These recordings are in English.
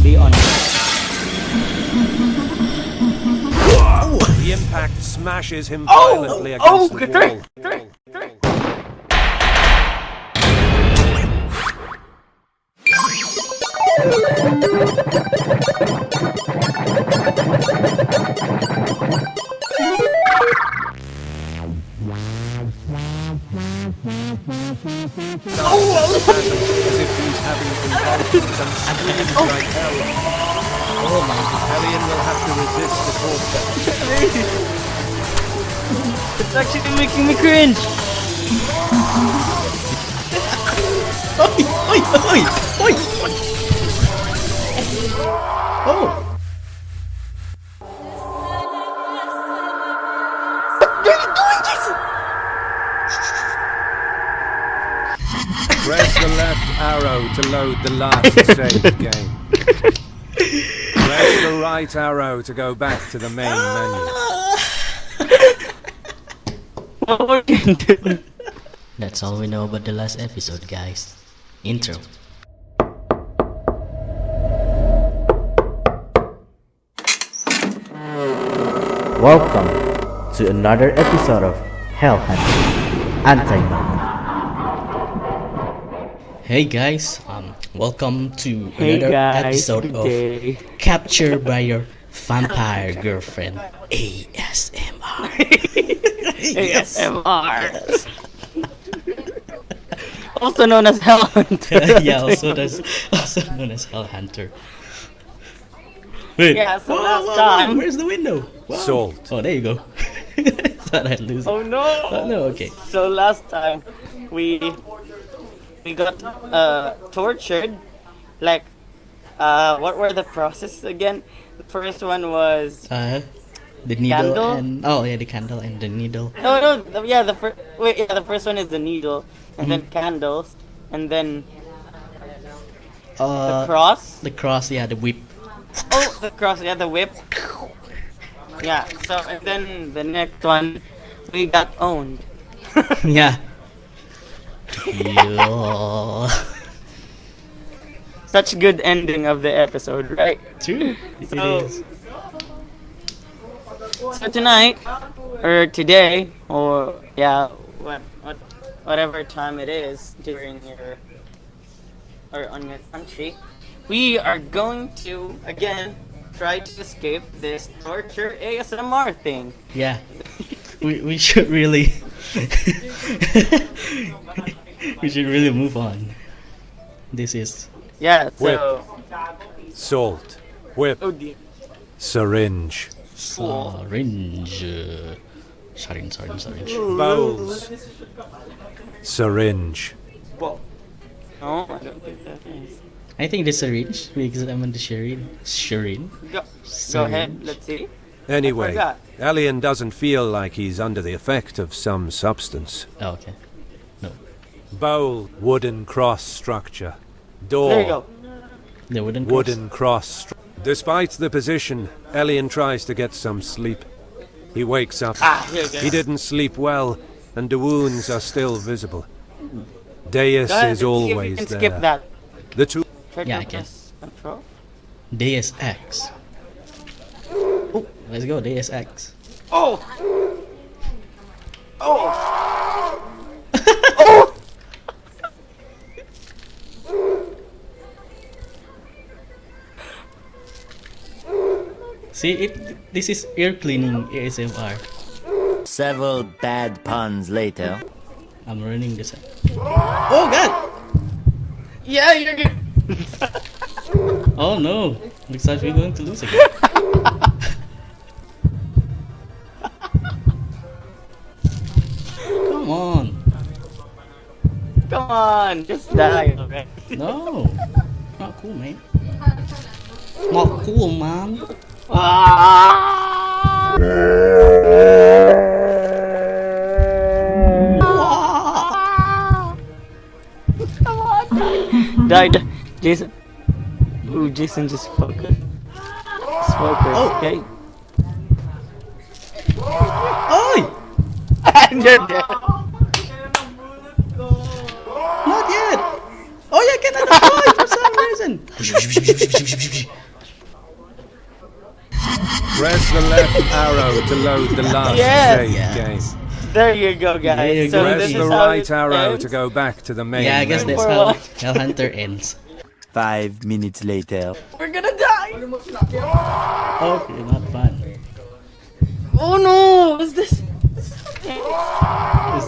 be on. The impact smashes him violently against the wall. As if he's having involved some speed like hell. Hellion will have to resist the torture. It's actually making me cringe. Oi, oi, oi, oi, oi. Oh. Press the left arrow to load the last save game. Press the right arrow to go back to the main menu. That's all we know about the last episode, guys. Intro. Welcome to another episode of Hunter Anti Nomen. Hey guys, welcome to another episode of Captured by Your Vampire Girlfriend ASMR. ASMR. Also known as Hell Hunter. Yeah, also known as Hell Hunter. Wait. Yeah, so last time. Where's the window? Wow. Salt. Oh, there you go. Thought I'd lose it. Oh no. Oh no, okay. So last time we got tortured. Like what were the processes again? The first one was The needle candle? and the candle and the needle. the first one is the needle, and then candles, and then the cross. The cross, yeah, the whip. Oh, the cross, yeah, the whip. Yeah. So and then the next one, we got owned. Yeah. Yeah. Such good ending of the episode, right? True. It is. So tonight, or today, or yeah, whatever time it is during your or on your country, we are going to again try to escape this torture ASMR thing. Yeah. We should really we should really move on. This is So Salt. Whip. oh dear. Syringe. syringe. Syringe. Bowls. Syringe. Whoa. No, I don't think that is. I think the syringe because I'm on the syringe. Go ahead. Let's see. Anyway, forgot. Alien doesn't feel like he's under the effect of some substance. Oh, okay. No. Bowl. Wooden cross structure. Door. There you go. The wooden Wooden cross. Despite the position, Alien tries to get some sleep. He wakes up. Here you go. He didn't sleep well, and the wounds are still visible. Deus Go ahead, is see if you always can there. skip that. The two. Yeah, I can. Press Control. Deus Ex. Oh, let's go Deus Ex. Oh. Oh. See, this is ear cleaning ASMR. Several bad puns later. I'm running this. Oh god! Yeah, you're good. Oh no! Looks like we're going to lose again. Come on! Come on, just die already. No! Not cool, man. Not cool, man. Ah! Come on, die. Die, Jason. Ooh, Jason just focus. Just focus, okay? Oi! And you're dead. Not yet! Oh yeah, get out of the for some reason! poison. Press the left arrow to load the last Yes. save Yes. game. There you go, guys. There you So go. Press this the is how right it arrow ends. to go back to the main Yeah, I guess menu. that's For how what? Hell Hunter ends. 5 minutes later. We're gonna die. Okay, not fun. Oh no! Is this? Is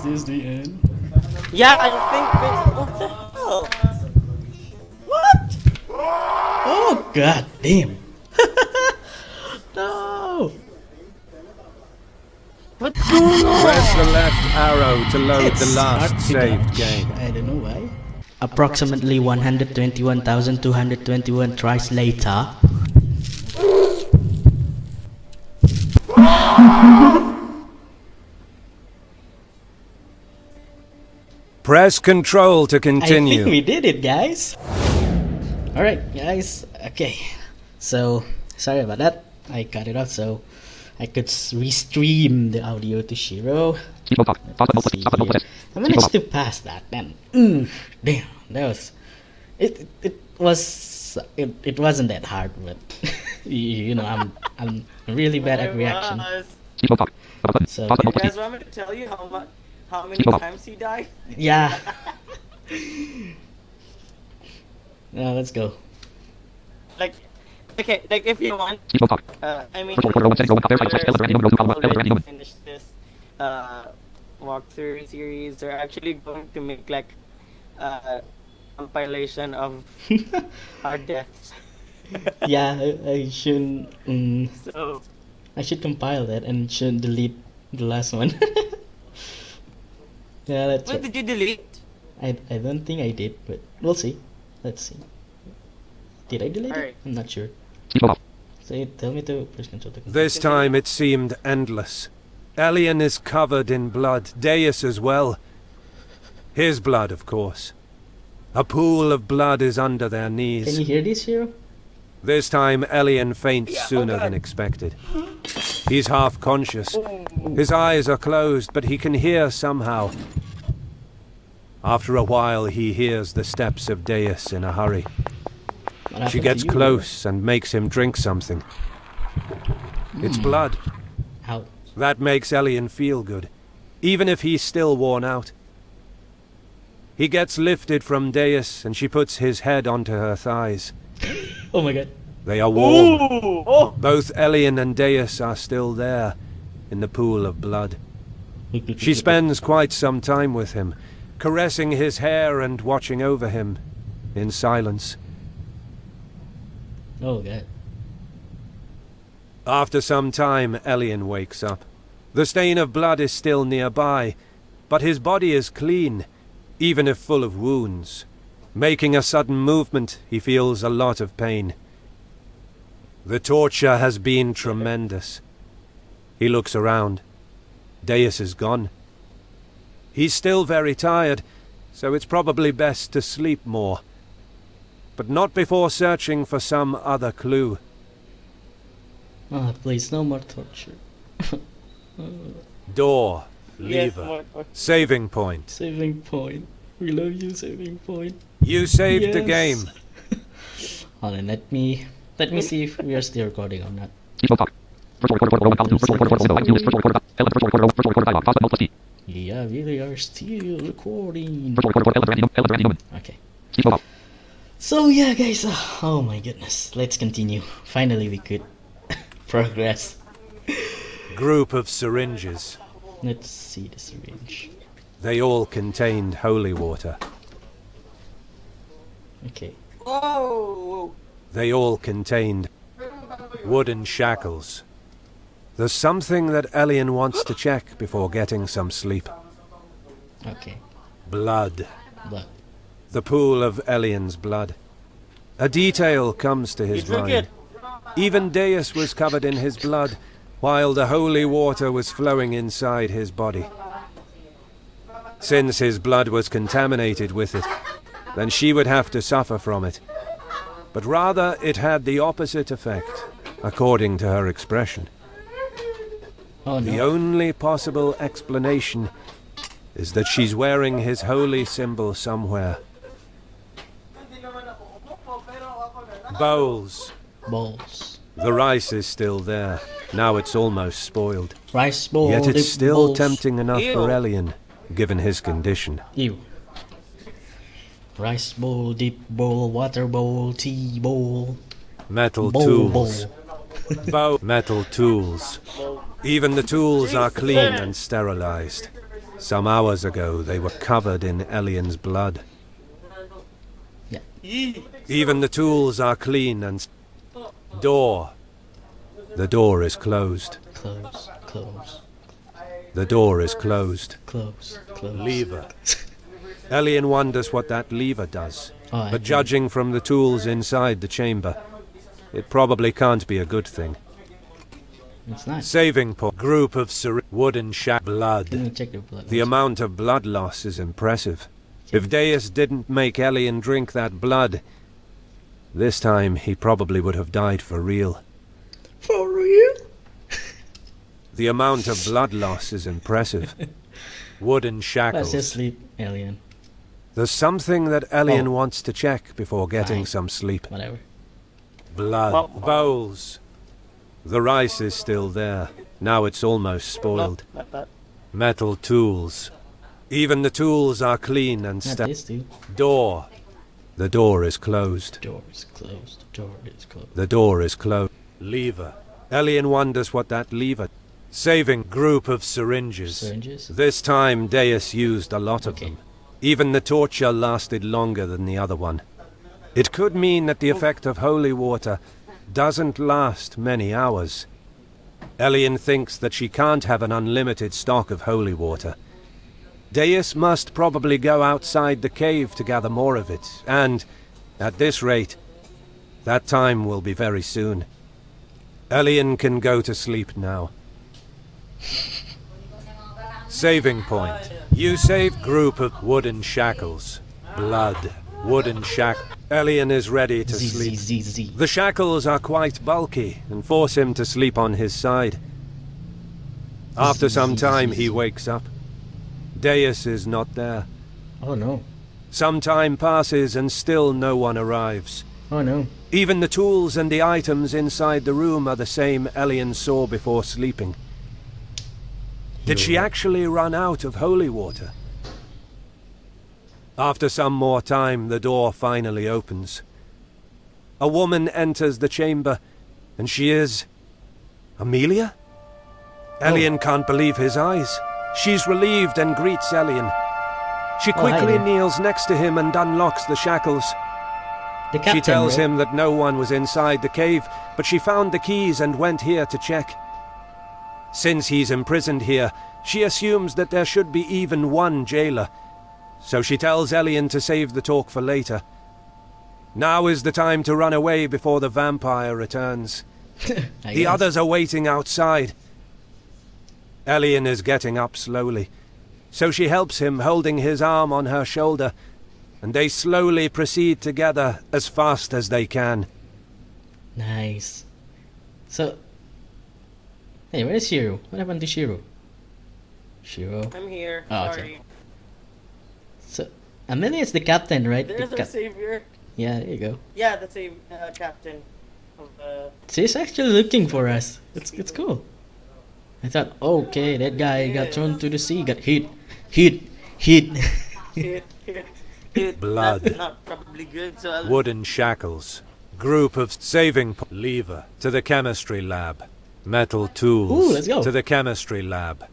this the end? Yeah, I think this. What the hell? What? Oh god damn! No! What's going on? Press the left arrow to load the It's hard last to saved dodge. game. I don't know why. Approximately 121,221 tries later. Press control to I think continue. we did it, guys. Alright, guys. Okay. So, sorry about that. I cut it off so I could restream the audio to Shiro. Let's see here. I managed to pass that, man. Damn, that was. It wasn't that hard, but you know I'm really bad at reaction. So You guys want me to tell you how many times he died? yeah. Now let's go. Like, okay, like if you want, I mean, already finished this walkthrough series. They're actually going to make like compilation of our deaths. Yeah, I shouldn't. So I should compile that and should delete the last one. Yeah, that's what right. did you delete? I don't think I did, but we'll see. Let's see. Did I delete Alright. it? I'm not sure. So tell me to press control to continue. This time it seemed endless. Elian is covered in blood, Deus as well. His blood, of course. A pool of blood is under their Can knees. you hear this, Shiro? This time Elian faints sooner than expected. He's half conscious. His eyes are closed, but he can hear somehow. After a while he hears the steps of Deus in a hurry. What She happened gets to you? close and makes him drink something. It's blood. How? That makes Elian feel good, even if he's still worn out. He gets lifted from Deus and she puts his head onto her thighs. Oh my god. They are warm. Ooh! Oh! Both Elian and Deus are still there, in the pool of blood. She spends quite some time with him, caressing his hair and watching over him, in silence. Oh god. After some time, Elian wakes up. The stain of blood is still nearby, but his body is clean, even if full of wounds. Making a sudden movement, he feels a lot of pain. The torture has been tremendous. He looks around. Deus is gone. He's still very tired, so it's probably best to sleep more. But not before searching for some other clue. Ah, please, no more torture. Door, Yes, lever, more. saving point. Saving point. We love you, saving point. You saved the Yes. game. Hold on, let me see if we are still recording or not. Yeah, we are still recording. Okay. So yeah, guys. Oh my goodness. Let's continue. Finally, we could progress. Group of syringes. Let's see the syringe. They all contained holy water. Okay. Whoa! They all contained wooden shackles. There's something that Elian wants to check before getting some sleep. Okay. Blood. But The pool of Elian's blood. A detail comes to You his drink mind. it. Even Deus was covered in his blood, while the holy water was flowing inside his body. Since his blood was contaminated with it, then she would have to suffer from it. But rather, it had the opposite effect, according to her expression. oh The no. only possible explanation is that she's wearing his holy symbol somewhere. Bowls. Bowls. The rice is still there. Now it's almost spoiled. Rice bowl. Yet it's dip still bowls. tempting enough for Ew. Elian, given his condition. Ew. Rice bowl, dip bowl, water bowl, tea bowl. Metal Bowl, tools. bowl. Metal tools. Even the tools are clean and sterilized. Some hours ago they were covered in Elian's blood. Even the tools are clean and... Door. The door is closed. Close, close, The door is closed. close, close. Lever. Elian wonders what that lever does. Oh, I But think- judging from the tools inside the chamber, it probably can't be a good thing. It's nice. Saving point. Group of wooden Let blood. me check the blood. The amount of blood loss is impressive. If Deus didn't make Elian drink that blood, this time he probably would have died for real. For real? The amount of blood loss is impressive. Wooden Let's shackles. just sleep, alien. There's something that Elian Oh. wants to check before getting Fine. some sleep. Whatever. Blood. Well- Bowls. The rice is still there. Now it's almost spoiled. Not that. Metal tools. Even the tools are clean and Not this dude. Door. The door is closed. Door is closed. Door is closed. The door is closed. Lever. Elian wonders what that lever... Saving group of syringes. Syringes? This time Deus used a lot of Okay. them. Even the torture lasted longer than the other one. It could mean that the effect of holy water doesn't last many hours. Elian thinks that she can't have an unlimited stock of holy water. Deus must probably go outside the cave to gather more of it, and, at this rate, that time will be very soon. Elian can go to sleep now. Saving point. You save group of wooden shackles. Blood. Wooden shack. Elian is ready to Z, sleep. Z, Z, Z. The shackles are quite bulky and force him to sleep on his side. After some time he wakes up. Deus is not there. Oh no. Some time passes and still no one arrives. Oh no. Even the tools and the items inside the room are the same Elian saw before sleeping. Did she actually run out of holy water? After some more time, the door finally opens. A woman enters the chamber, and she is... Amelia? Elian can't believe his eyes. She's relieved and greets Elian. She hi quickly there. kneels next to him and unlocks the shackles. The captain, She tells right? him that no one was inside the cave, but she found the keys and went here to check. Since he's imprisoned here, she assumes that there should be even one jailer. So she tells Elian to save the talk for later. Now is the time to run away before the vampire returns. I The guess. others are waiting outside. Elian is getting up slowly, so she helps him, holding his arm on her shoulder, and they slowly proceed together as fast as they can. Nice. So... Hey, where's Shiro? What happened to Shiro? Shiro. I'm here. Oh, okay. Sorry. So, Amelia is the captain, right? There's The our savior. Yeah, there you go. Yeah, the same captain of She's actually looking for us. It's cool. I thought, okay, that guy got thrown to the sea, got hit. Blood. That's not probably good. So I'll... Wooden shackles. Group of lever to the chemistry lab. Metal tools Ooh, let's go. to the chemistry lab.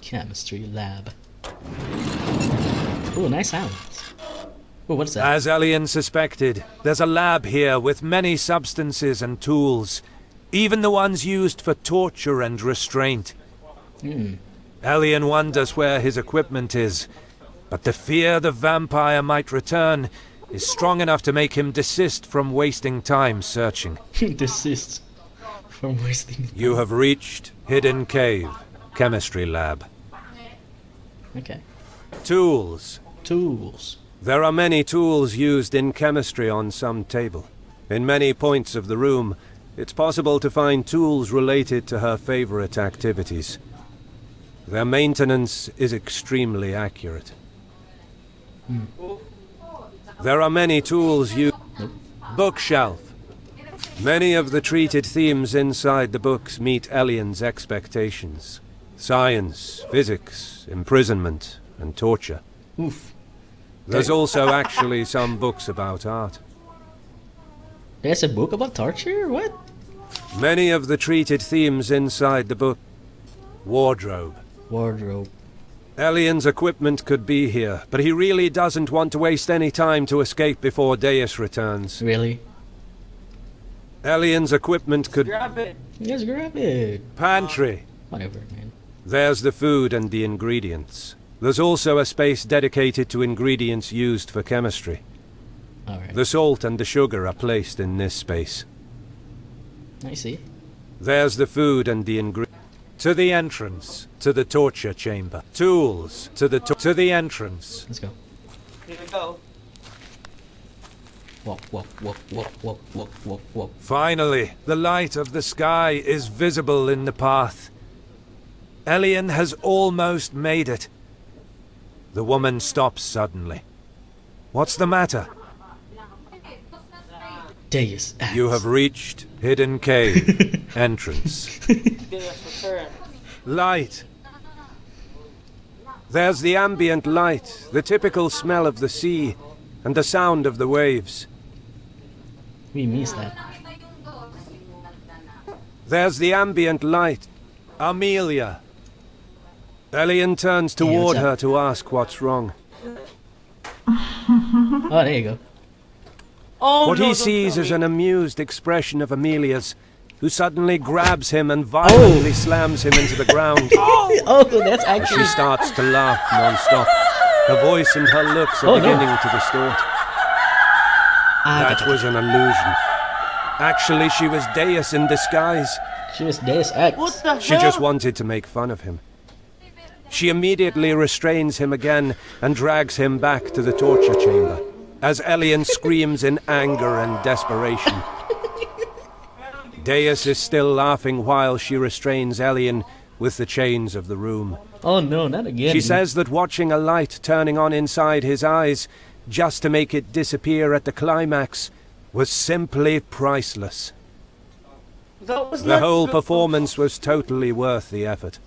Chemistry lab. Oh, nice sounds. Oh, what's that? As Elian suspected, there's a lab here with many substances and tools, even the ones used for torture and restraint. Elian wonders where his equipment is, but the fear the vampire might return is strong enough to make him desist from wasting time searching. Desist from wasting. You have reached Hidden Cave, Chemistry Lab. Okay. Tools. Tools. There are many tools used in chemistry on some table. In many points of the room, it's possible to find tools related to her favorite activities. Their maintenance is extremely accurate. There are many tools used. Bookshelf. Many of the treated themes inside the books meet Elian's expectations. Science, physics, imprisonment, and torture. Oof. There's also actually some books about art. There's a book about torture? What? Many of the treated themes inside the book. Wardrobe. Wardrobe. Elian's equipment could be here, but he really doesn't want to waste any time to escape before Deus returns. Really? Elian's equipment could... Grab it. Just grab it. Pantry. Whatever, man. There's the food and the ingredients. There's also a space dedicated to ingredients used for chemistry. Alright. The salt and the sugar are placed in this space. I see. There's the food and the ingredients. To the entrance, to the torture chamber. Tools, to the entrance. Let's go. Here we go. Walk, walk, walk, walk, walk, walk, walk, walk. Finally, the light of the sky is visible in the path. Elian has almost made it. The woman stops suddenly. What's the matter? Deus Ex. You have reached Hidden Cave entrance. Deus return. Light. There's the ambient light, the typical smell of the sea, and the sound of the waves. We missed that. There's the ambient light. Amelia. Elian turns Hey, toward what's her up? to ask what's wrong. Oh, there you go. Oh, What no, he don't sees tell is me. an amused expression of Amelia's, who suddenly grabs him and violently slams him into the ground. Oh, that's She actually... starts to laugh non-stop. Her voice and her looks are Oh, no. beginning to distort. That was an illusion. Actually, she was Deus in disguise. She was Deus Ex. What the hell? She just wanted to make fun of him. She immediately restrains him again and drags him back to the torture chamber, as Elian screams in anger and desperation. Deus is still laughing while she restrains Elian with the chains of the room. Oh no, not again. She says that watching a light turning on inside his eyes, just to make it disappear at the climax, was simply priceless. That was The not whole good. performance was totally worth the effort.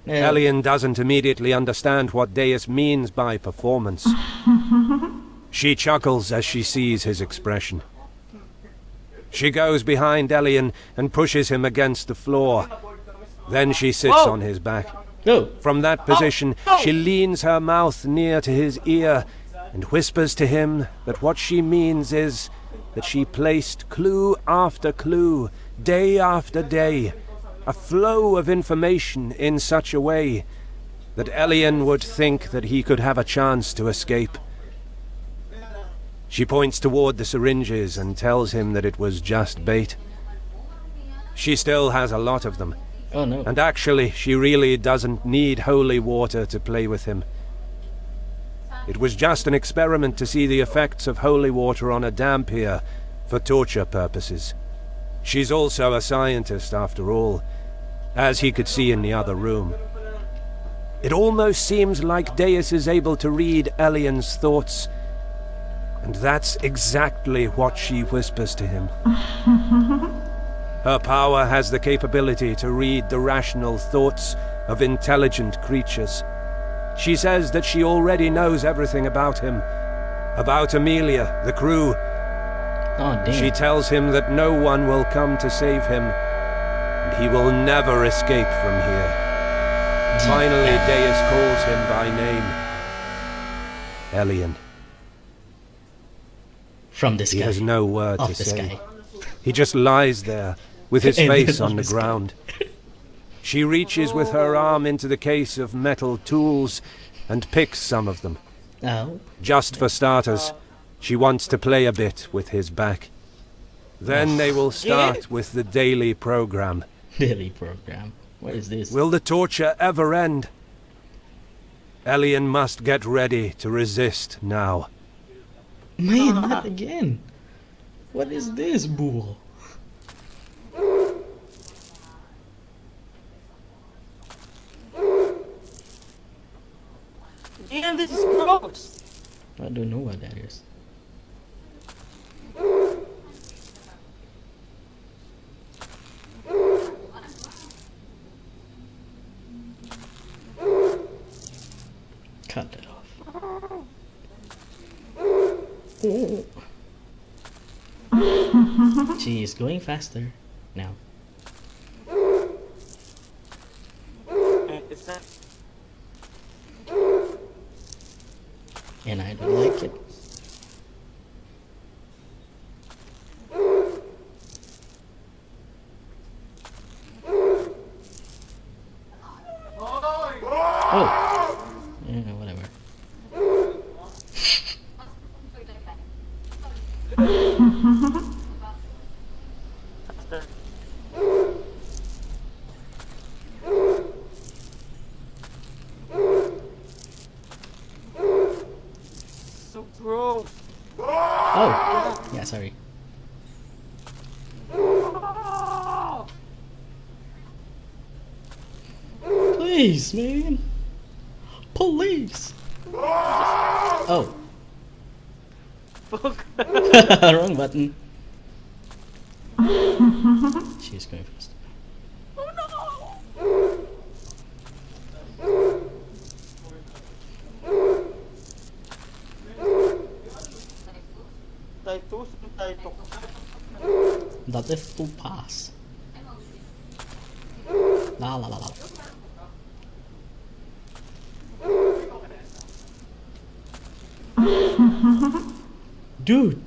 Yeah. Elian doesn't immediately understand what Deus means by performance. She chuckles as she sees his expression. She goes behind Elian and pushes him against the floor. Then she sits Whoa. on his back. Go. From that position, Oh, no. she leans her mouth near to his ear and whispers to him that what she means is that she placed clue after clue, day after day, a flow of information in such a way that Elian would think that he could have a chance to escape. She points toward the syringes and tells him that it was just bait. She still has a lot of them, Oh no. and actually she really doesn't need holy water to play with him. It was just an experiment to see the effects of holy water on a Dampier for torture purposes. She's also a scientist after all, as he could see in the other room. It almost seems like Deus is able to read Elian's thoughts, and that's exactly what she whispers to him. Her power has the capability to read the rational thoughts of intelligent creatures. She says that she already knows everything about him, about Amelia, the crew. Oh damn. She tells him that no one will come to save him, and he will never escape from here. Finally, Deus calls him by name. Elian. From the sky. He has no word Off to the say. sky. He just lies there, with his And face then on the ground. She reaches with her arm into the case of metal tools and picks some of them. Oh. Just for starters, she wants to play a bit with his back. Then they will start with the daily program. Daily program. What is this? Will the torture ever end? Elian must get ready to resist now. Man, not again. What is this bull? Damn, this is gross. I don't know what that is. She is going faster now. It's not. And I don't like it. Oh! Yeah, whatever. So gross. Oh! Yeah, sorry. Please, man! Police! Oh. Fuck. Wrong button. She's going fast. That is to pass. La la la la. Dude,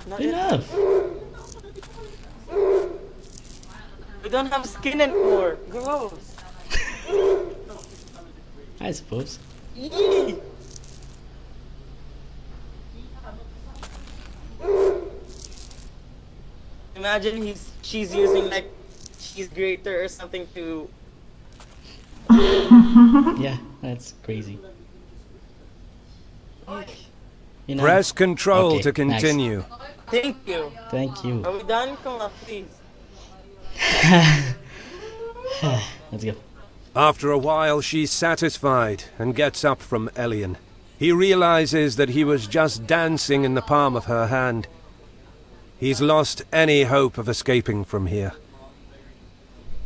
Not enough. We don't have skin anymore. Gross. I suppose. Yee. Imagine she's using like cheese grater or something to. Yeah, that's crazy. You know, Press control Okay, to continue. Thank you. thank you. Are we done? Come on, please. Let's go. After a while, she's satisfied and gets up from Elian. He realizes that he was just dancing in the palm of her hand. He's lost any hope of escaping from here.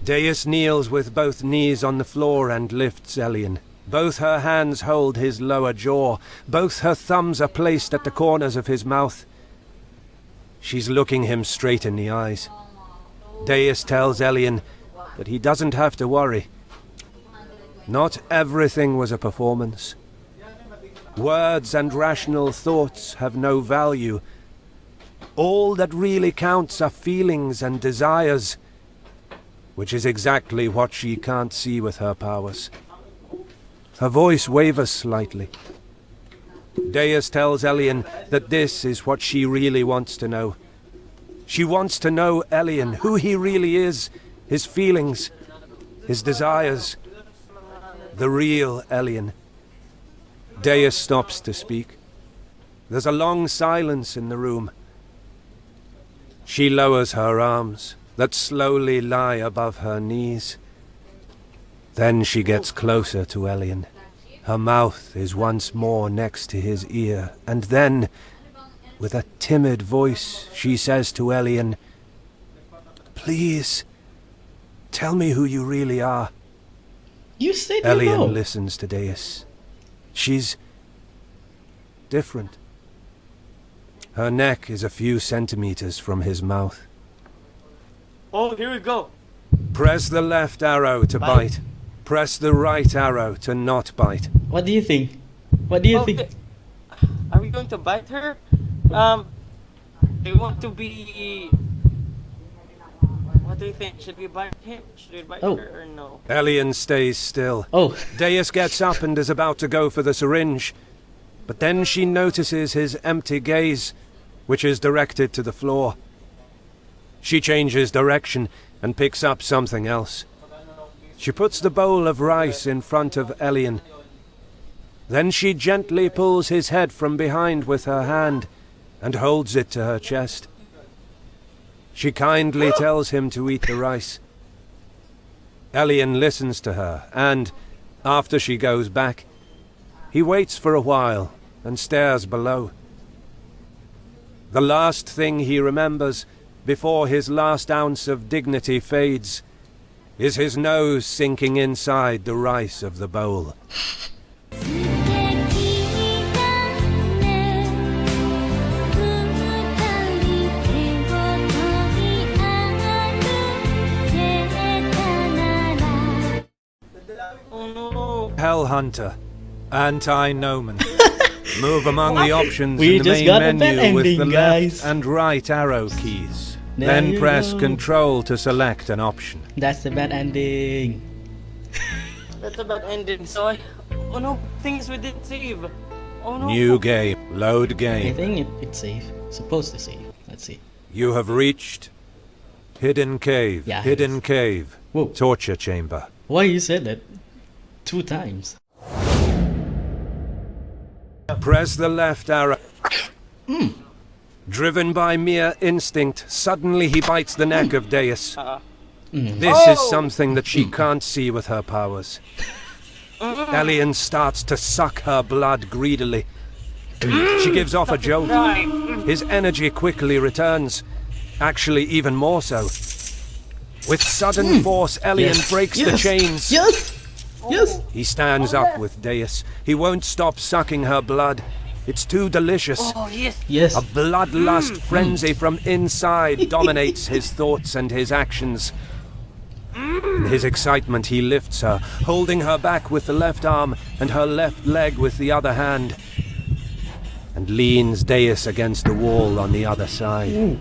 Deus kneels with both knees on the floor and lifts Elian. Both her hands hold his lower jaw. Both her thumbs are placed at the corners of his mouth. She's looking him straight in the eyes. Deus tells Elian that he doesn't have to worry. Not everything was a performance. Words and rational thoughts have no value. All that really counts are feelings and desires, which is exactly what she can't see with her powers. Her voice wavers slightly. Deus tells Elian that this is what she really wants to know. She wants to know Elian, who he really is, his feelings, his desires. The real Elian. Deus stops to speak. There's a long silence in the room. She lowers her arms, that slowly lie above her knees. Then she gets closer to Elian. Her mouth is once more next to his ear, and then, with a timid voice, she says to Elian, "Please, tell me who you really are." You said you Elian know. listens to Deus. She's different. Her neck is a few centimeters from his mouth. Oh, here we go. Press the left arrow to bite. Press the right arrow to not bite. What do you think? What do you Okay. think? Are we going to bite her? They want to be. What do you think? Should we bite him? Should we bite Oh. her or no? Elian stays still. Oh, Deus gets up and is about to go for the syringe. But then she notices his empty gaze, which is directed to the floor. She changes direction and picks up something else. She puts the bowl of rice in front of Elian. Then she gently pulls his head from behind with her hand and holds it to her chest. She kindly tells him to eat the rice. Elian listens to her, and, after she goes back, he waits for a while and stares below. The last thing he remembers, before his last ounce of dignity fades, is his nose sinking inside the rice of the bowl. Hell Hunter Anti Nomen. Move among the options We in the just main got a bad menu with the ending, left guys. and right arrow keys. There Then you press go. Control to select an option. That's the bad ending. That's about ending. So oh no, things we didn't save. Oh no. New game. Load I game. think it's safe. Supposed to save. Let's see. You have reached Hidden Cave. Yeah, Hidden yes. Cave. Whoa. Torture chamber. Why you said that 2 times? Press the left arrow. Driven by mere instinct, suddenly he bites the neck of Deus. This is something that she can't see with her powers. Elian starts to suck her blood greedily. She gives off a jolt. His energy quickly returns. Actually, even more so. With sudden force, Elian Yes. breaks the Yes. chains. Yes! Yes! He stands up with Deus. He won't stop sucking her blood. It's too delicious. Oh yes. Yes! A bloodlust frenzy from inside dominates his thoughts and his actions. In his excitement, he lifts her, holding her back with the left arm and her left leg with the other hand, and leans Deus against the wall on the other side.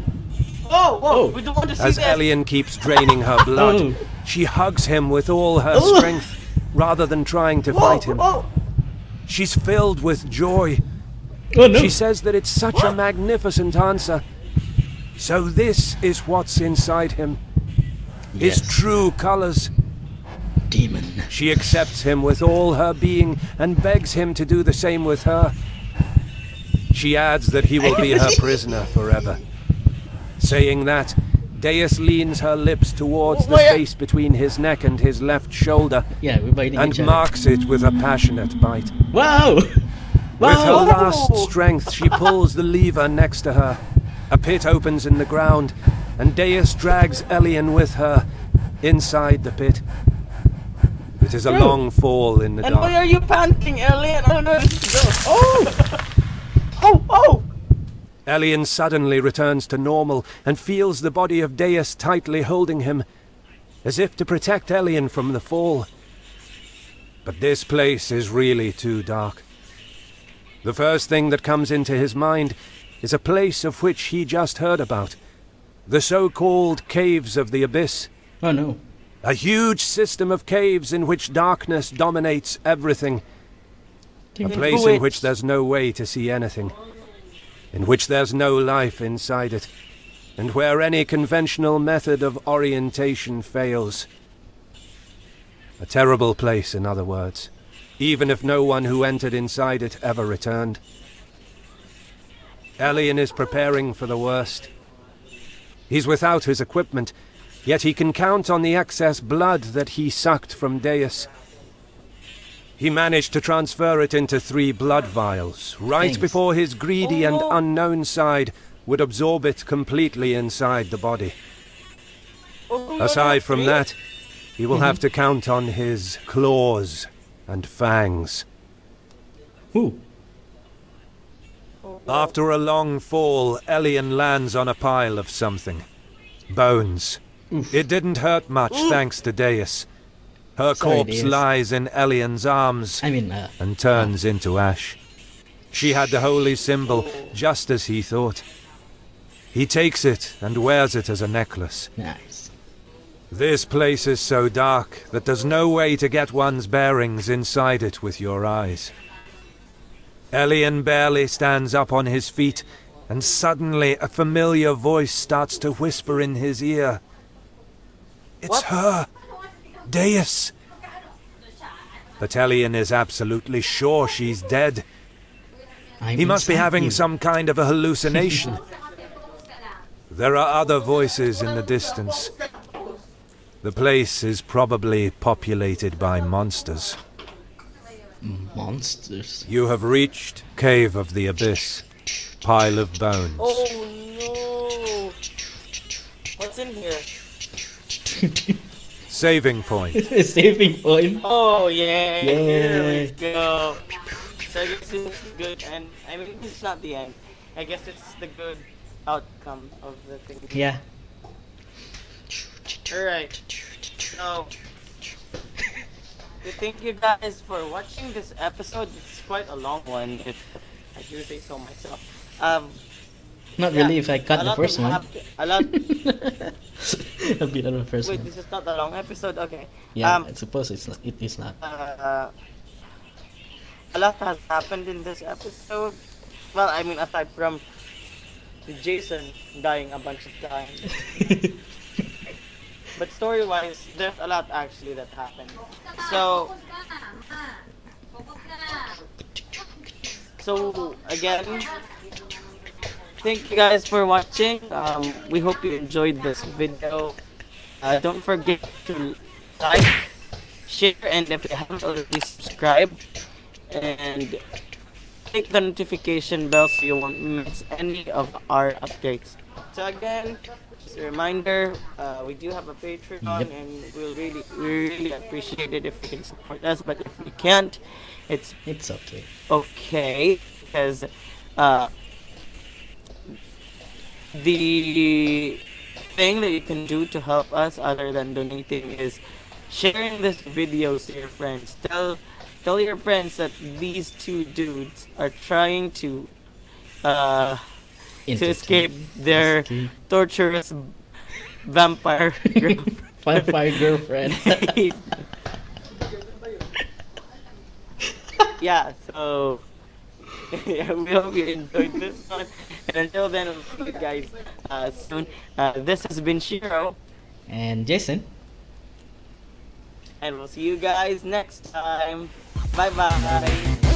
Oh, whoa, Oh. we don't want to see As this. Elian keeps draining her blood, Oh. she hugs him with all her Oh. strength, rather than trying to fight him. She's filled with joy. Oh no! She says that it's such a magnificent answer. So this is what's inside him. His Yes. true colors. Demon. She accepts him with all her being and begs him to do the same with her. She adds that he will be her prisoner forever. Saying that, Deus leans her lips towards the space between his neck and his left shoulder Yeah, we're biting and each other. marks it with a passionate bite. Wow! With her Wow! last strength, she pulls the lever next to her. A pit opens in the ground, and Deus drags Elian with her inside the pit. It is a long fall in the And why dark. are you panting, Elliot? Oh no. Oh! Oh! Oh! Elian suddenly returns to normal and feels the body of Deus tightly holding him, as if to protect Elian from the fall. But this place is really too dark. The first thing that comes into his mind is a place of which he just heard about. The so-called Caves of the Abyss. Oh no. A huge system of caves in which darkness dominates everything. A place in which there's no way to see anything. In which there's no life inside it. And where any conventional method of orientation fails. A terrible place, in other words. Even if no one who entered inside it ever returned. Elian is preparing for the worst. He's without his equipment, yet he can count on the excess blood that he sucked from Deus. He managed to transfer it into 3 blood vials, right Thanks. before his greedy and unknown side would absorb it completely inside the body. Aside from that, he will have to count on his claws and fangs. Ooh. After a long fall, Elian lands on a pile of something. Bones. It didn't hurt much thanks to Deus. Her Sorry, corpse Deus. lies in Elian's arms I mean, and turns into ash. She had the holy symbol, just as he thought. He takes it and wears it as a necklace. nice. This place is so dark that there's no way to get one's bearings inside it with your eyes. Elian barely stands up on his feet, and suddenly a familiar voice starts to whisper in his ear. It's her! Deus! But Elian is absolutely sure she's dead. I'm He must be inside having you. some kind of a hallucination. There are other voices in the distance. The place is probably populated by monsters. monsters. You have reached Cave of the Abyss. Pile of bones. Oh no! What's in here? Saving point. Saving point. Oh yeah! Here we Yeah. go. So I guess it's the good end. I mean, it's not the end. I guess it's the good outcome of the thing. Yeah. Alright. So thank you guys for watching this episode. It's quite a long one, if I do say so myself. Not Yeah, really if I cut a the lot of first one. a lot. I'll be on the first Wait, one. this is not a long episode. Okay. Yeah, I suppose it's not, it is not. A lot has happened in this episode. Well, I mean, aside from Jason dying a bunch of times, but story-wise, there's a lot actually that happened. So, again, thank you guys for watching. We hope you enjoyed this video. Don't forget to like, share, and if you haven't already subscribed, and click the notification bell so you won't miss any of our updates. So again, just a reminder, we do have a Patreon, Yep. and we really appreciate it if you can support us. But if you can't, it's It's okay. okay, because the thing that you can do to help us other than donating is sharing this videos to your friends. Tell your friends that these two dudes are trying to escape their Escape. torturous vampire Vampire girlfriend. Yeah, so yeah, we hope you enjoyed this one. And until then, we'll see you guys soon. This has been Shiro, And Jason. and we'll see you guys next time. Bye bye.